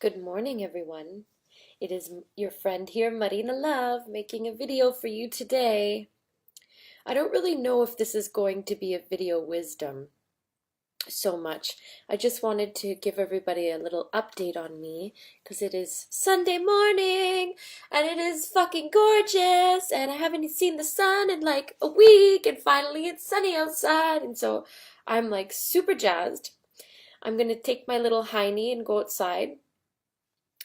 Good morning, everyone. It is your friend here, Marina Love, making a video for you today. I don't really know if this is going to be a video wisdom so much. I just wanted to give everybody a little update on me because it is Sunday morning and it is fucking gorgeous and I haven't seen the sun in like a week and finally it's sunny outside and so I'm like super jazzed. I'm gonna take my little hiney and go outside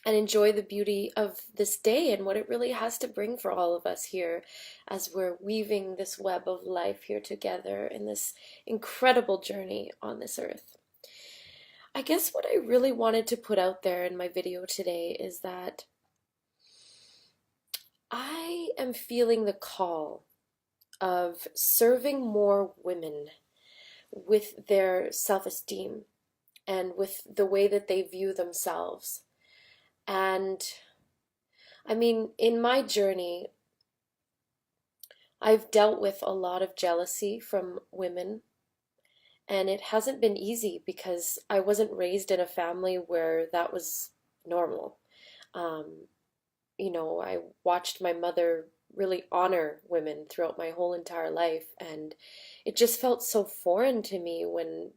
and enjoy the beauty of this day and what it really has to bring for all of us here as we're weaving this web of life here together in this incredible journey on this earth. I guess what I really wanted to put out there in my video today is that I am feeling the call of serving more women with their self-esteem and with the way that they view themselves. And I mean, in my journey, I've dealt with a lot of jealousy from women, and it hasn't been easy because I wasn't raised in a family where that was normal. Um, I watched my mother really honor women throughout my whole entire life, and it just felt so foreign to me when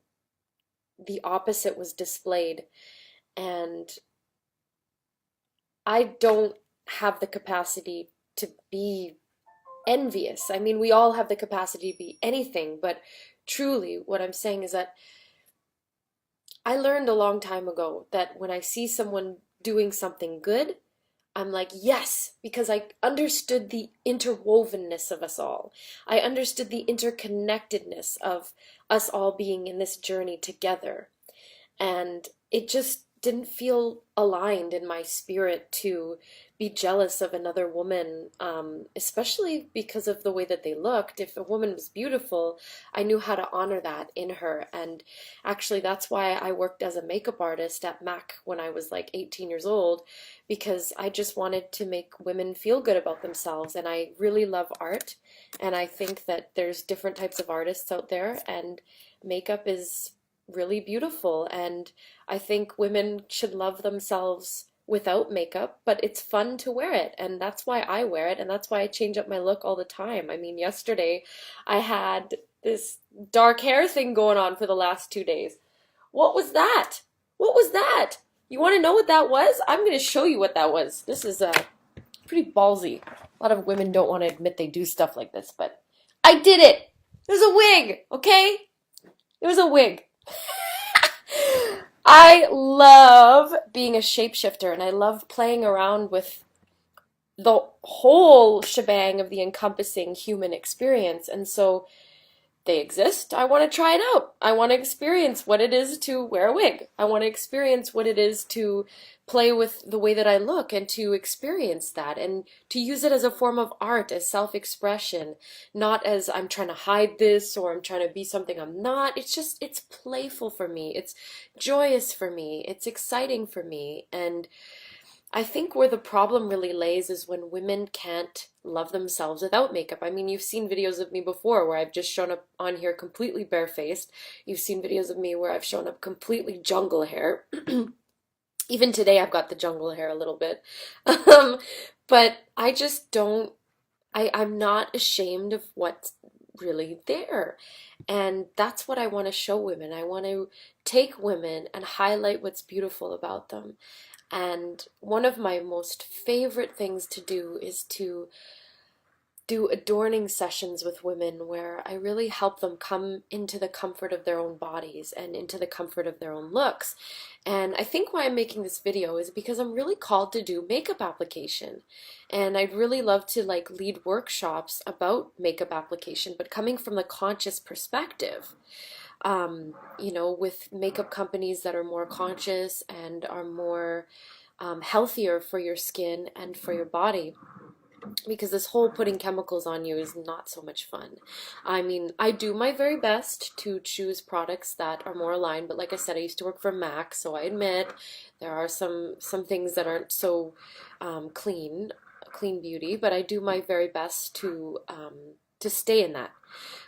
the opposite was displayed. And I don't have the capacity to be envious. I mean, we all have the capacity to be anything, but truly, what I'm saying is that I learned a long time ago that when I see someone doing something good, I'm like, yes, because I understood the interwovenness of us all. I understood the interconnectedness of us all being in this journey together. And it just didn't feel aligned in my spirit to be jealous of another woman, especially because of the way that they looked. If a woman was beautiful, I knew how to honor that in her. And actually, that's why I worked as a makeup artist at MAC when I was like 18 years old, because I just wanted to make women feel good about themselves. And I really love art. And I think that there's different types of artists out there, and makeup is really beautiful, and I think women should love themselves without makeup, but it's fun to wear it, and that's why I wear it, and that's why I change up my look all the time. I mean, yesterday I had this dark hair thing going on for the last 2 days. What was that? What was that? You want to know what that was? I'm going to show you what that was. This is pretty ballsy. A lot of women don't want to admit they do stuff like this, but I did it. It was a wig, okay? It was a wig. I love being a shapeshifter and I love playing around with the whole shebang of the encompassing human experience. And so they exist. I want to try it out. I want to experience what it is to wear a wig. I want to experience what it is to play with the way that I look and to experience that and to use it as a form of art, as self-expression, not as I'm trying to hide this or I'm trying to be something I'm not. It's playful for me. It's joyous for me. It's exciting for me. And I think where the problem really lays is when women can't love themselves without makeup. I mean, you've seen videos of me before where I've just shown up on here completely barefaced. You've seen videos of me where I've shown up completely jungle hair. Even today I've got the jungle hair a little bit. Um, but I just don't, I'm not ashamed of what's really there. And that's what I want to show women. I want to take women and highlight what's beautiful about them. And one of my most favorite things to do is to do adorning sessions with women where I really help them come into the comfort of their own bodies and into the comfort of their own looks. And I think why I'm making this video is because I'm really called to do makeup application. And I'd really love to like lead workshops about makeup application, but coming from the conscious perspective. With makeup companies that are more conscious and are more healthier for your skin and for your body. Because this whole putting chemicals on you is not so much fun. I mean, I do my very best to choose products that are more aligned, but like I said, I used to work for MAC, so I admit there are some things that aren't so clean beauty, but I do my very best to stay in that.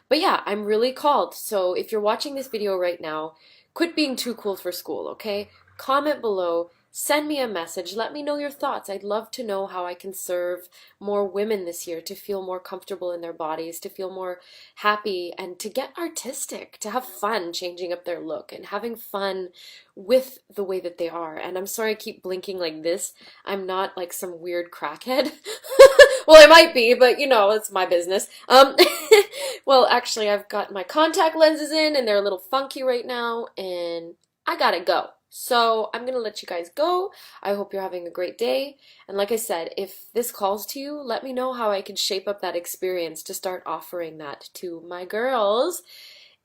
But yeah, I'm really called. So if you're watching this video right now, quit being too cool for school, okay? Comment below. send me a message. Let me know your thoughts. I'd love to know how I can serve more women this year to feel more comfortable in their bodies, to feel more happy, and to get artistic, to have fun changing up their look and having fun with the way that they are. And I'm sorry I keep blinking like this. I'm not like some weird crackhead. Well, I might be, but it's my business. Well, actually, I've got my contact lenses in and they're a little funky right now, and I gotta go. So I'm gonna let you guys go. I hope you're having a great day. And like I said, if this calls to you, let me know how I can shape up that experience to start offering that to my girls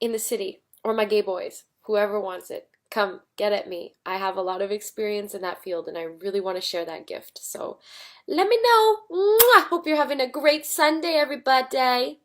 in the city or my gay boys, whoever wants it. Come get at me. I have a lot of experience in that field and I really want to share that gift. So let me know. Mwah! Hope you're having a great Sunday, everybody.